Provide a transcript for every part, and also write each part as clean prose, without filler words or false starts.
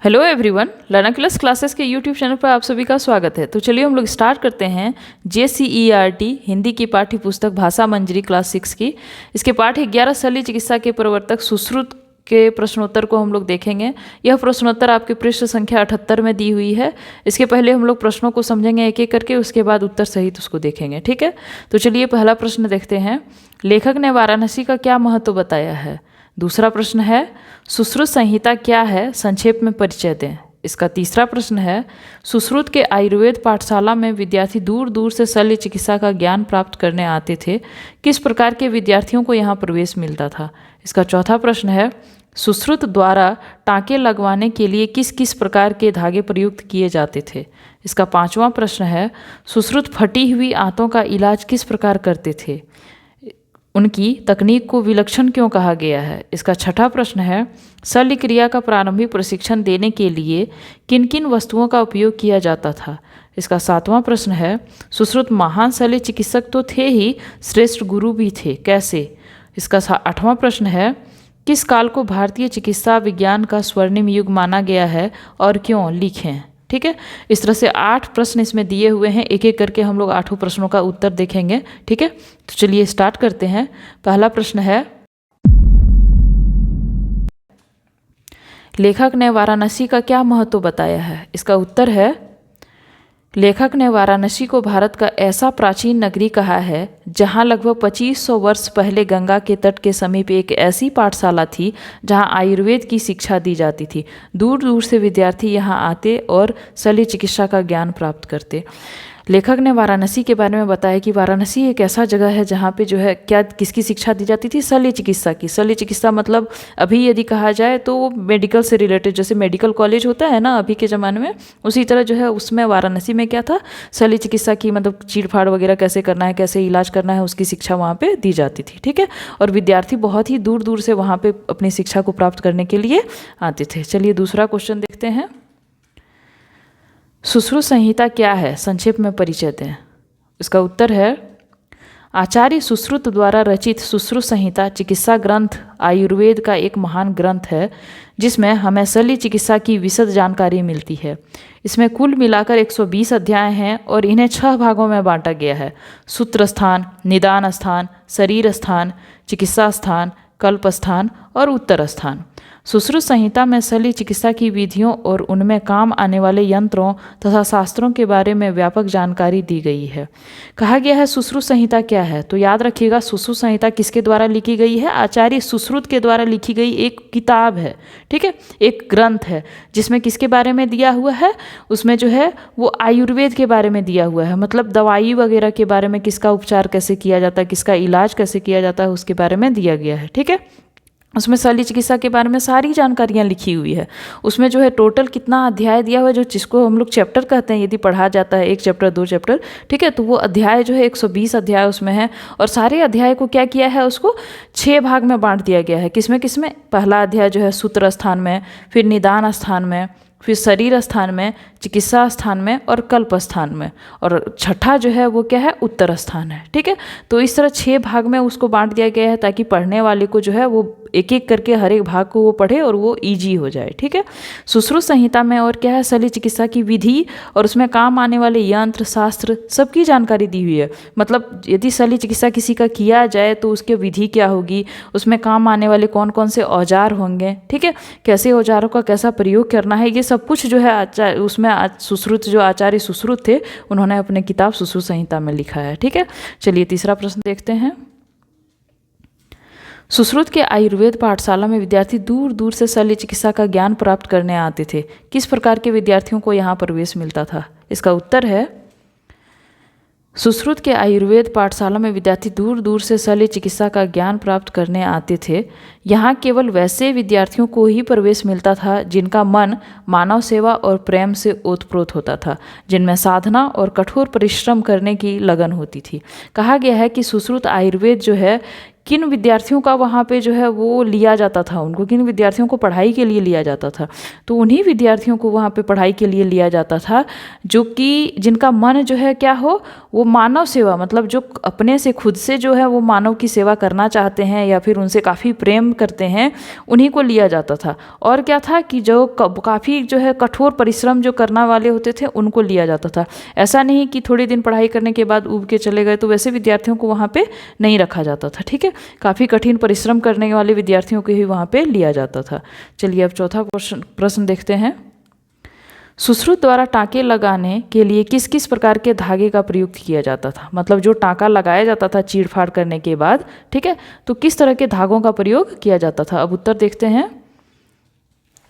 Hello everyone, लर्नक्यूलस classes के YouTube channel पर आप सभी का स्वागत है। तो चलिए हम लोग स्टार्ट करते हैं JCERT हिंदी की पाठ्य पुस्तक भाषा मंजरी क्लास 6 की। इसके पाठ 11 शल्य चिकित्सा के प्रवर्तक सुश्रुत के प्रश्नोत्तर को हम लोग देखेंगे। यह प्रश्नोत्तर आपके पृष्ठ संख्या 78 में दी हुई है। इसके पहले हम लोग प्रश्नों को समझेंगे एक एक करके, उसके बाद उत्तर सहित उसको देखेंगे। ठीक है, तो चलिए पहला प्रश्न देखते हैं। लेखक ने वाराणसी का क्या महत्व बताया है? दूसरा प्रश्न है सुश्रुत संहिता क्या है, संक्षेप में परिचय दें। इसका तीसरा प्रश्न है सुश्रुत के आयुर्वेद पाठशाला में विद्यार्थी दूर दूर से शल्य चिकित्सा का ज्ञान प्राप्त करने आते थे। किस प्रकार के विद्यार्थियों को यहाँ प्रवेश मिलता था? इसका चौथा प्रश्न है सुश्रुत द्वारा टाँके लगवाने के लिए किस किस प्रकार के धागे प्रयुक्त किए जाते थे? इसका पांचवा प्रश्न है सुश्रुत फटी हुई आंतों का इलाज किस प्रकार करते थे? उनकी तकनीक को विलक्षण क्यों कहा गया है? इसका छठा प्रश्न है शल्य क्रिया का प्रारंभिक प्रशिक्षण देने के लिए किन किन वस्तुओं का उपयोग किया जाता था? इसका सातवां प्रश्न है सुश्रुत महान शल्य चिकित्सक तो थे ही, श्रेष्ठ गुरु भी थे, कैसे? इसका आठवां प्रश्न है किस काल को भारतीय चिकित्सा विज्ञान का स्वर्णिम युग माना गया है और क्यों? लिखें। ठीक है, इस तरह से 8 प्रश्न इसमें दिए हुए हैं। एक एक करके हम लोग 8 प्रश्नों का उत्तर देखेंगे। ठीक है, तो चलिए स्टार्ट करते हैं। पहला प्रश्न है लेखक ने वाराणसी का क्या महत्व बताया है? इसका उत्तर है लेखक ने वाराणसी को भारत का ऐसा प्राचीन नगरी कहा है जहां लगभग 2500 वर्ष पहले गंगा के तट के समीप एक ऐसी पाठशाला थी जहां आयुर्वेद की शिक्षा दी जाती थी। दूर दूर से विद्यार्थी यहां आते और शल्य चिकित्सा का ज्ञान प्राप्त करते। लेखक ने वाराणसी के बारे में बताया कि वाराणसी एक ऐसा जगह है जहाँ पे जो है क्या किसकी शिक्षा दी जाती थी? शल्य चिकित्सा की। शल्य चिकित्सा मतलब अभी यदि कहा जाए तो मेडिकल से रिलेटेड, जैसे मेडिकल कॉलेज होता है ना अभी के ज़माने में, उसी तरह जो है उसमें वाराणसी में क्या था, शल्य चिकित्सा की, मतलब चीड़-फाड़ वगैरह कैसे करना है, कैसे इलाज करना है, उसकी शिक्षा वहाँ पर दी जाती थी। ठीक है, और विद्यार्थी बहुत ही दूर दूर से वहाँ पर अपनी शिक्षा को प्राप्त करने के लिए आते थे। चलिए दूसरा क्वेश्चन देखते हैं। सुश्रुत संहिता क्या है, संक्षेप में परिचय दें। इसका उत्तर है आचार्य सुश्रुत द्वारा रचित सुश्रुत संहिता चिकित्सा ग्रंथ आयुर्वेद का एक महान ग्रंथ है जिसमें हमें शल्य चिकित्सा की विशद जानकारी मिलती है। इसमें कुल मिलाकर 120 अध्याय हैं और इन्हें 6 भागों में बांटा गया है: सूत्र स्थान, निदान स्थान, शरीर स्थान, चिकित्सा स्थान, कल्प स्थान और उत्तर स्थान। सुश्रुत संहिता में शल्य चिकित्सा की विधियों और उनमें काम आने वाले यंत्रों तथा शास्त्रों के बारे में व्यापक जानकारी दी गई है। कहा गया है सुश्रुत संहिता क्या है, तो याद रखिएगा सुश्रुत संहिता किसके द्वारा लिखी गई है? आचार्य सुश्रुत के द्वारा लिखी गई एक किताब है। ठीक है, एक ग्रंथ है जिसमें किसके बारे में दिया हुआ है? उसमें जो है वो आयुर्वेद के बारे में दिया हुआ है, मतलब दवाई वगैरह के बारे में, किसका उपचार कैसे किया जाता है, किसका इलाज कैसे किया जाता है, उसके बारे में दिया गया है। ठीक है, उसमें शल्य चिकित्सा के बारे में सारी जानकारियाँ लिखी हुई है। उसमें जो है टोटल कितना अध्याय दिया हुआ है, जो जिसको हम लोग चैप्टर कहते हैं यदि पढ़ा जाता है, 1 चैप्टर 2 चैप्टर। ठीक है, तो वो अध्याय जो है 120 अध्याय उसमें है और सारे अध्याय को क्या किया है, उसको 6 भाग में बांट दिया गया है। किसमें किसमें? पहला अध्याय जो है सूत्र स्थान में, फिर निदान स्थान में, फिर शरीर स्थान में, चिकित्सा स्थान में और कल्प स्थान में, और छठा जो है वो क्या है, उत्तर स्थान है। ठीक है, तो इस तरह 6 भाग में उसको बांट दिया गया है ताकि पढ़ने वाले को जो है वो एक एक करके हर एक भाग को वो पढ़े और वो ईजी हो जाए। ठीक है, सुश्रुत संहिता में और क्या है, शल्य चिकित्सा की विधि और उसमें काम आने वाले यंत्र शास्त्र सबकी जानकारी दी हुई है। मतलब यदि शल्य चिकित्सा किसी का किया जाए तो उसकी विधि क्या होगी, उसमें काम आने वाले कौन कौन से औजार होंगे, ठीक है, कैसे औजारों का कैसा प्रयोग करना है, ये सब कुछ जो है उसमें सुश्रुत जो आचार्य सुश्रुत थे उन्होंने अपने किताब सुश्रुत संहिता में लिखा है। ठीक है, चलिए तीसरा प्रश्न देखते हैं। सुश्रुत के आयुर्वेद पाठशाला में विद्यार्थी दूर दूर से शल्य चिकित्सा का ज्ञान प्राप्त करने आते थे। किस प्रकार के विद्यार्थियों को यहाँ प्रवेश मिलता था? इसका उत्तर है सुश्रुत के आयुर्वेद पाठशाला में विद्यार्थी दूर दूर से शल्य चिकित्सा का ज्ञान प्राप्त करने आते थे। यहाँ केवल वैसे विद्यार्थियों को ही प्रवेश मिलता था जिनका मन मानव सेवा और प्रेम से ओतप्रोत होता था, जिनमें साधना और कठोर परिश्रम करने की लगन होती थी। कहा गया है कि सुश्रुत आयुर्वेद जो है किन विद्यार्थियों का वहाँ पे जो है वो लिया जाता था, उनको किन विद्यार्थियों को पढ़ाई के लिए लिया जाता था। तो उन्हीं विद्यार्थियों को वहाँ पे पढ़ाई के लिए लिया जाता था जो कि जिनका मन जो है क्या हो, वो मानव सेवा, मतलब जो अपने से खुद से जो है वो मानव की सेवा करना चाहते हैं या फिर उनसे काफ़ी प्रेम करते हैं, उन्हीं को लिया जाता था। और क्या था कि जो काफ़ी जो है कठोर परिश्रम जो करने वाले होते थे उनको लिया जाता था। ऐसा नहीं कि थोड़े दिन पढ़ाई करने के बाद उब के चले गए, तो वैसे विद्यार्थियों को वहाँ पे नहीं रखा जाता था। ठीक है, काफ़ी कठिन परिश्रम करने वाले विद्यार्थियों को ही वहाँ पे लिया जाता था। चलिए अब चौथा प्रश्न देखते हैं। सुश्रुत द्वारा टाँके लगाने के लिए किस किस प्रकार के धागे का प्रयोग किया जाता था, मतलब जो टाँका लगाया जाता था चीड़-फाड़ करने के बाद, ठीक है, तो किस तरह के धागों का प्रयोग किया जाता था। अब उत्तर देखते हैं।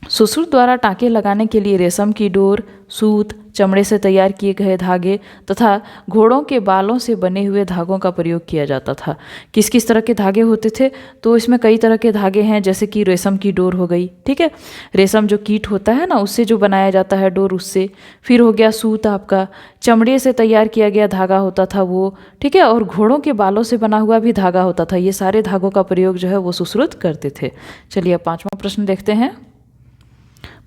सुश्रुत द्वारा टाँके लगाने के लिए रेशम की डोर, सूत, चमड़े से तैयार किए गए धागे तथा घोड़ों के बालों से बने हुए धागों का प्रयोग किया जाता था। किस किस तरह के धागे होते थे, तो इसमें कई तरह के धागे हैं, जैसे कि रेशम की डोर हो गई, ठीक है, रेशम जो कीट होता है ना उससे जो बनाया जाता है डोर, उससे। फिर हो गया सूत आपका, चमड़े से तैयार किया गया धागा होता था वो, ठीक है, और घोड़ों के बालों से बना हुआ भी धागा होता था। ये सारे धागों का प्रयोग जो है वो सुश्रुत करते थे। चलिए अब पाँचवा प्रश्न देखते हैं।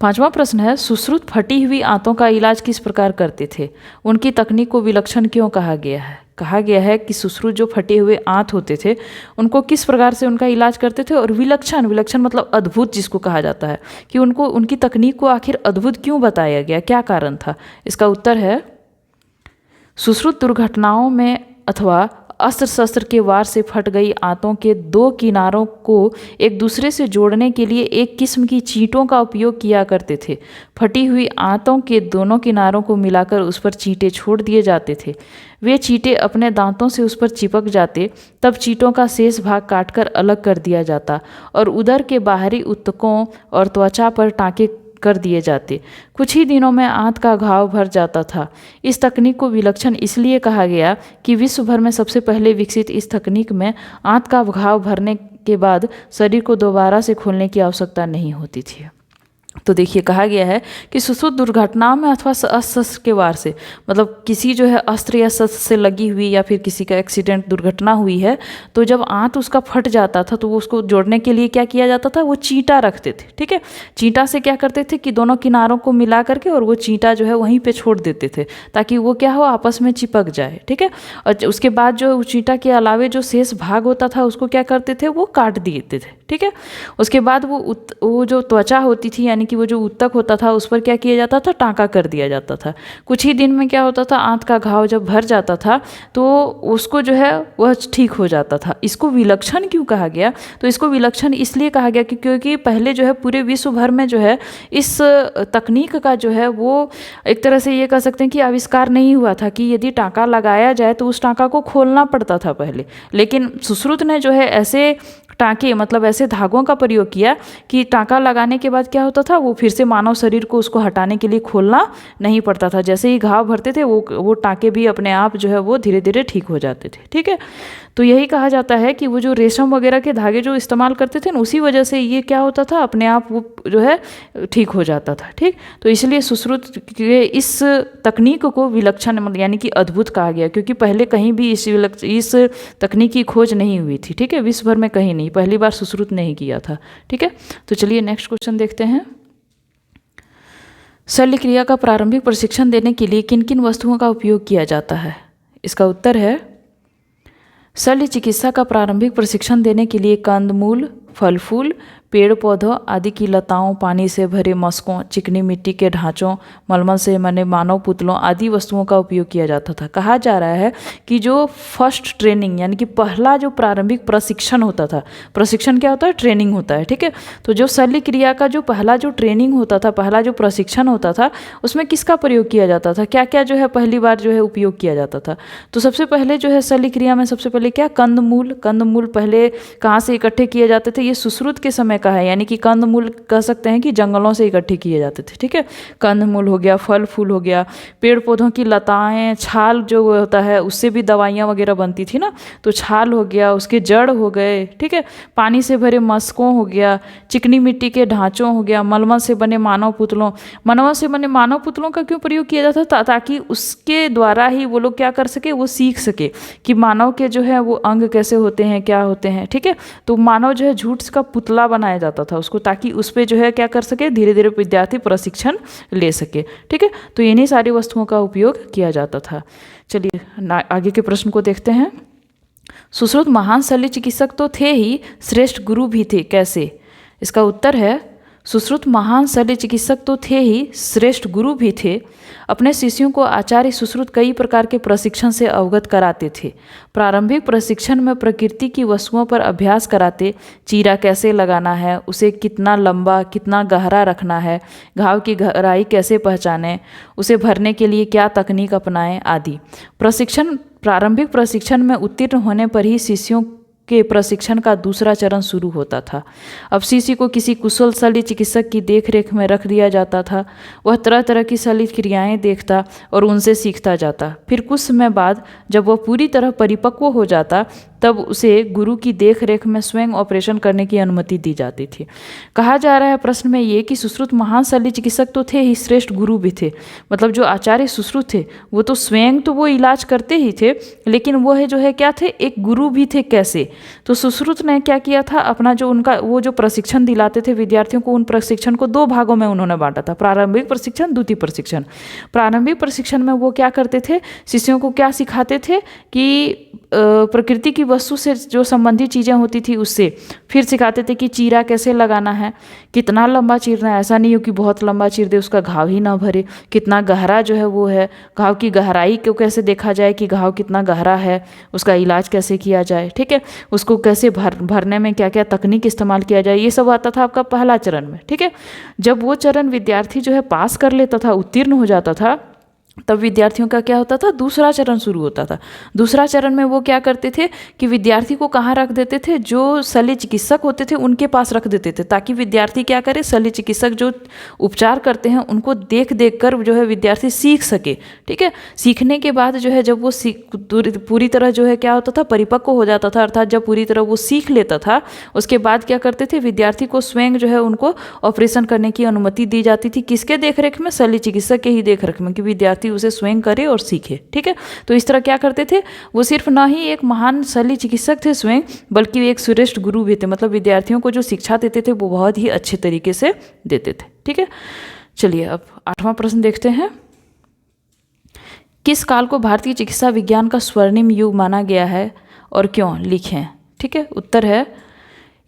पांचवा प्रश्न है, सुश्रुत फटी हुई आंतों का इलाज किस प्रकार करते थे, उनकी तकनीक को विलक्षण क्यों कहा गया है। कहा गया है कि सुश्रुत जो फटे हुए आंत होते थे उनको किस प्रकार से उनका इलाज करते थे, और विलक्षण, विलक्षण मतलब अद्भुत जिसको कहा जाता है, कि उनको उनकी तकनीक को आखिर अद्भुत क्यों बताया गया, क्या कारण था। इसका उत्तर है, सुश्रुत दुर्घटनाओं में अथवा अस्त्र शस्त्र के वार से फट गई आंतों के दो किनारों को एक दूसरे से जोड़ने के लिए एक किस्म की चींटों का उपयोग किया करते थे। फटी हुई आंतों के दोनों किनारों को मिलाकर उस पर चींटे छोड़ दिए जाते थे। वे चींटे अपने दांतों से उस पर चिपक जाते, तब चींटों का शेष भाग काटकर अलग कर दिया जाता और उदर के बाहरी ऊतकों और त्वचा पर टाँके कर दिए जाते। कुछ ही दिनों में आंत का घाव भर जाता था। इस तकनीक को विलक्षण इसलिए कहा गया कि विश्व भर में सबसे पहले विकसित इस तकनीक में आंत का घाव भरने के बाद शरीर को दोबारा से खोलने की आवश्यकता नहीं होती थी। तो देखिए कहा गया है कि सुश्रुत दुर्घटनाओं में अथवा अस्त्र के वार से, मतलब किसी जो है अस्त्र या शस्त्र से लगी हुई या फिर किसी का एक्सीडेंट दुर्घटना हुई है, तो जब आंत उसका फट जाता था तो वो उसको जोड़ने के लिए क्या किया जाता था, वो चींटा रखते थे। ठीक है, चींटा से क्या करते थे कि दोनों किनारों को मिला करके और वो चींटा जो है वहीं पर छोड़ देते थे ताकि वो क्या हो, आपस में चिपक जाए। ठीक है, और उसके बाद जो चींटा के अलावे जो शेष भाग होता था उसको क्या करते थे, वो काट देते थे। ठीक है, उसके बाद वो जो त्वचा होती थी यानी कि वो जो ऊतक होता था उस पर क्या किया जाता था, टाँका कर दिया जाता था। कुछ ही दिन में क्या होता था, आंत का घाव जब भर जाता था तो उसको जो है वह ठीक हो जाता था। इसको विलक्षण क्यों कहा गया, तो इसको विलक्षण इसलिए कहा गया कि क्योंकि पहले जो है पूरे विश्व भर में जो है इस तकनीक का जो है वो एक तरह से ये कह सकते हैं कि आविष्कार नहीं हुआ था कि यदि टाँका लगाया जाए तो उस टाँका को खोलना पड़ता था पहले। लेकिन सुश्रुत ने जो है ऐसे टाँके, मतलब ऐसे धागों का प्रयोग किया कि टाँका लगाने के बाद क्या होता था, वो फिर से मानव शरीर को उसको हटाने के लिए खोलना नहीं पड़ता था। जैसे ही घाव भरते थे वो टाँके भी अपने आप जो है वो धीरे धीरे ठीक हो जाते थे। ठीक है, तो यही कहा जाता है कि वो जो रेशम वगैरह के धागे जो इस्तेमाल करते थे ना, उसी वजह से ये क्या होता था, अपने आप वो जो है ठीक हो जाता था। ठीक, तो इसलिए सुश्रुत के इस तकनीक को विलक्षण यानी कि अद्भुत कहा गया, क्योंकि पहले कहीं भी इस तकनीक की खोज नहीं हुई थी। ठीक है, विश्व भर में कहीं नहीं, पहली बार सुश्रुत ने ही किया था। ठीक है, तो चलिए नेक्स्ट क्वेश्चन देखते हैं। शल्य क्रिया का प्रारंभिक प्रशिक्षण देने के लिए किन किन वस्तुओं का उपयोग किया जाता है। इसका उत्तर है, शल्य चिकित्सा का प्रारंभिक प्रशिक्षण देने के लिए कंदमूल, फल फूल, पेड़ पौधों आदि की लताओं, पानी से भरे मस्कों, चिकनी मिट्टी के ढांचों, मलमल से बने मानव पुतलों आदि वस्तुओं का उपयोग किया जाता था। कहा जा रहा है कि जो फर्स्ट ट्रेनिंग यानी कि पहला जो प्रारंभिक प्रशिक्षण होता था, प्रशिक्षण क्या होता है, ट्रेनिंग होता है। ठीक है, तो जो शल्य क्रिया का जो पहला जो ट्रेनिंग होता था, पहला जो प्रशिक्षण होता था, उसमें किसका प्रयोग किया जाता था, क्या क्या जो है पहली बार जो है उपयोग किया जाता था। तो सबसे पहले जो है शल्य क्रिया में सबसे पहले क्या, कंदमूल। कंदमूल पहले कहाँ से इकट्ठे किए जाते थे, ये सुश्रुत के समय का है, यानी कि कंदमूल कह सकते हैं कि जंगलों से इकट्ठे किए जाते थे। ठीक है, कंदमूल हो गया, फल फूल हो गया, पेड़ पौधों की लताएं, छाल जो होता है उससे भी दवाइयाँ वगैरह बनती थी ना, तो छाल हो गया, उसके जड़ हो गए। ठीक है, पानी से भरे मस्कों हो गया, चिकनी मिट्टी के ढांचों हो गया, मलमल से बने मानव पुतलों। मलमल से बने मानव पुतलों का क्यों प्रयोग किया जाता था? ताकि उसके द्वारा ही वो लोग क्या कर सके, वो सीख सके कि मानव के जो है वो अंग कैसे होते हैं, क्या होते हैं। ठीक है, तो मानव जो है झूठ का पुतला बनाया जाता था उसको, ताकि उस पर जो है क्या कर सके, धीरे धीरे विद्यार्थी प्रशिक्षण ले सके। ठीक है, तो इन्हीं सारी वस्तुओं का उपयोग किया जाता था। चलिए आगे के प्रश्न को देखते हैं। सुश्रुत महान शल्य चिकित्सक तो थे ही, श्रेष्ठ गुरु भी थे, कैसे? इसका उत्तर है सुश्रुत महान शल्य चिकित्सक तो थे ही, श्रेष्ठ गुरु भी थे। अपने शिष्यों को आचार्य सुश्रुत कई प्रकार के प्रशिक्षण से अवगत कराते थे। प्रारंभिक प्रशिक्षण में प्रकृति की वस्तुओं पर अभ्यास कराते, चीरा कैसे लगाना है, उसे कितना लंबा कितना गहरा रखना है, घाव की गहराई कैसे पहचानें, उसे भरने के लिए क्या तकनीक अपनाएं आदि। प्रारंभिक प्रशिक्षण में उत्तीर्ण होने पर ही शिष्यों के प्रशिक्षण का दूसरा चरण शुरू होता था। अब शिष्य को किसी कुशल शल्य चिकित्सक की देखरेख में रख दिया जाता था। वह तरह तरह की शल्य क्रियाएं देखता और उनसे सीखता जाता। फिर कुछ समय बाद जब वह पूरी तरह परिपक्व हो जाता, तब उसे गुरु की देखरेख में स्वयं ऑपरेशन करने की अनुमति दी जाती थी। कहा जा रहा है प्रश्न में ये कि सुश्रुत महान शल्य चिकित्सक तो थे ही, श्रेष्ठ गुरु भी थे। मतलब जो आचार्य सुश्रुत थे वो तो स्वयं तो वो इलाज करते ही थे, लेकिन वो है जो है क्या थे, एक गुरु भी थे। कैसे? तो सुश्रुत ने क्या किया था, अपना जो उनका वो जो प्रशिक्षण दिलाते थे विद्यार्थियों को, उन प्रशिक्षण को दो भागों में उन्होंने बांटा था, प्रारंभिक प्रशिक्षण, द्वितीय प्रशिक्षण। प्रारंभिक प्रशिक्षण में वो क्या करते थे, शिष्यों को क्या सिखाते थे कि प्रकृति की वस्तु से जो संबंधित चीज़ें होती थी उससे। फिर सिखाते थे कि चीरा कैसे लगाना है, कितना लंबा चीरना है, ऐसा नहीं हो कि बहुत लंबा चीर दे उसका घाव ही ना भरे, कितना गहरा जो है वो है, घाव की गहराई को कैसे देखा जाए कि घाव कितना गहरा है, उसका इलाज कैसे किया जाए। ठीक है, उसको कैसे भरने में क्या क्या तकनीक इस्तेमाल किया जाए, ये सब आता था आपका पहला चरण में। ठीक है, जब वो चरण विद्यार्थी जो है पास कर लेता था, उत्तीर्ण हो जाता था, तब विद्यार्थियों का क्या होता था, दूसरा चरण शुरू होता था। दूसरा चरण में वो क्या करते थे कि विद्यार्थी को कहाँ रख देते थे, जो शल्य चिकित्सक होते थे उनके पास रख देते थे, ताकि विद्यार्थी क्या करे, शल्य चिकित्सक जो उपचार करते हैं उनको देख देख कर जो है विद्यार्थी सीख सके। ठीक है, सीखने के बाद जो है जब वो पूरी तरह जो है क्या होता था, परिपक्व हो जाता था, अर्थात जब पूरी तरह वो सीख लेता था, उसके बाद क्या करते थे, विद्यार्थी को स्वयं जो है उनको ऑपरेशन करने की अनुमति दी जाती थी। किसके देखरेख में? शल्य चिकित्सक के ही देखरेख में, कि विद्यार्थी उसे स्वयं करे और सीखे। ठीक है, तो इस तरह क्या करते थे, वो सिर्फ ना ही एक महान शल्य चिकित्सक थे स्वयं, बल्कि एक श्रेष्ठ गुरु भी थे। मतलब विद्यार्थियों को जो शिक्षा देते थे वो बहुत ही अच्छे तरीके से देते थे। ठीक है, चलिए अब 8वां प्रश्न देखते हैं। किस काल को भारतीय चिकित्सा विज्ञान का स्वर्णिम युग माना गया है और क्यों? लिखें। ठीक है, उत्तर है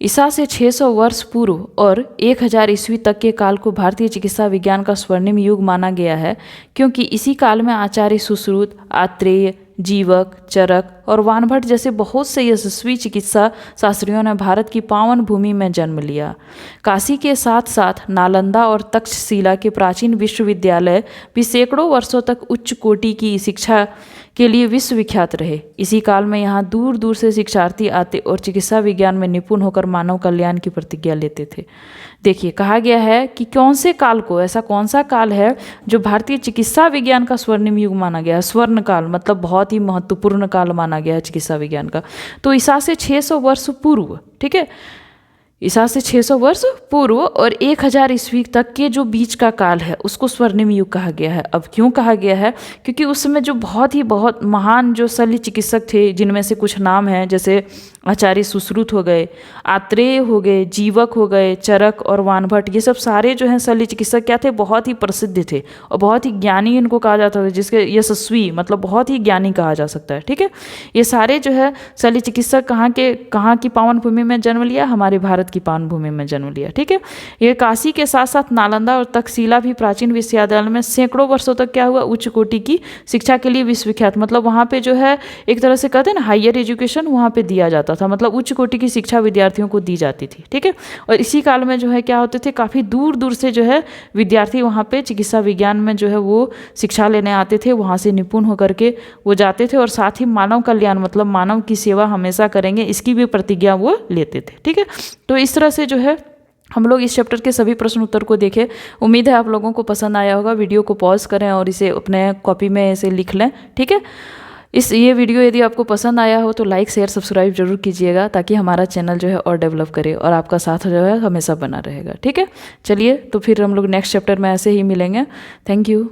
ईसा से 600 वर्ष पूर्व और 1000 ईस्वी तक के काल को भारतीय चिकित्सा विज्ञान का स्वर्णिम युग माना गया है, क्योंकि इसी काल में आचार्य सुश्रुत, आत्रेय, जीवक, चरक और वानभट्ट जैसे बहुत से यशस्वी चिकित्सा शास्त्रियों ने भारत की पावन भूमि में जन्म लिया। काशी के साथ साथ नालंदा और तक्षशिला के प्राचीन विश्वविद्यालय भी सैकड़ों वर्षों तक उच्च कोटि की शिक्षा के लिए विश्वविख्यात रहे। इसी काल में यहाँ दूर दूर से शिक्षार्थी आते और चिकित्सा विज्ञान में निपुण होकर मानव कल्याण की प्रतिज्ञा लेते थे। देखिए, कहा गया है कि कौन से काल को, ऐसा कौन सा काल है जो भारतीय चिकित्सा विज्ञान का स्वर्णिम युग माना गया है। स्वर्ण काल मतलब बहुत ही महत्वपूर्ण काल माना गया है चिकित्सा विज्ञान का। तो ईसा से 600 वर्ष पूर्व, ठीक है, ईसा से 600 वर्ष पूर्व और 1000 ईस्वी तक के जो बीच का काल है उसको स्वर्णिम युग कहा गया है। अब क्यों कहा गया है? क्योंकि उस समय जो बहुत महान जो शल्य चिकित्सक थे, जिनमें से कुछ नाम हैं जैसे आचार्य सुश्रुत हो गए, आत्रेय हो गए, जीवक हो गए, चरक और वानभट्ट, ये सब सारे जो हैं शल्य चिकित्सक क्या थे, बहुत ही प्रसिद्ध थे और बहुत ही ज्ञानी इनको कहा जाता था, जिसके यशस्वी मतलब बहुत ही ज्ञानी कहा जा सकता है। ठीक है, ये सारे जो है शल्य चिकित्सक कहाँ की पावन भूमि में जन्म लिया? हमारे भारत की पावन भूमि में जन्म लिया। ठीक है, ये काशी के साथ साथ नालंदा और तक्षशिला भी प्राचीन विश्वविद्यालय में सैकड़ों वर्षों तक क्या हुआ, उच्च कोटि की शिक्षा के लिए विश्वविख्यात। मतलब वहाँ पे जो है एक तरह से कहते हैं ना, हायर एजुकेशन वहाँ पे दिया जाता था, मतलब उच्च कोटि की शिक्षा विद्यार्थियों को दी जाती थी। ठीक है, और इसी काल में जो है क्या होते थे, काफ़ी दूर दूर से जो है विद्यार्थी वहाँ पे चिकित्सा विज्ञान में जो है वो शिक्षा लेने आते थे, वहाँ से निपुण होकर के वो जाते थे और साथ ही मानव कल्याण मतलब मानव की सेवा हमेशा करेंगे, इसकी भी प्रतिज्ञा वो लेते थे। ठीक है, तो इस तरह से जो है हम लोग इस चैप्टर के सभी प्रश्न उत्तर को देखें। उम्मीद है आप लोगों को पसंद आया होगा। वीडियो को पॉज करें और इसे अपने कॉपी में ऐसे लिख लें, ठीक है। ये वीडियो यदि आपको पसंद आया हो तो लाइक शेयर सब्सक्राइब जरूर कीजिएगा, ताकि हमारा चैनल जो है और डेवलप करे और आपका साथ जो है हमेशा बना रहेगा, ठीक है। चलिए तो फिर हम लोग नेक्स्ट चैप्टर में ऐसे ही मिलेंगे। Thank you.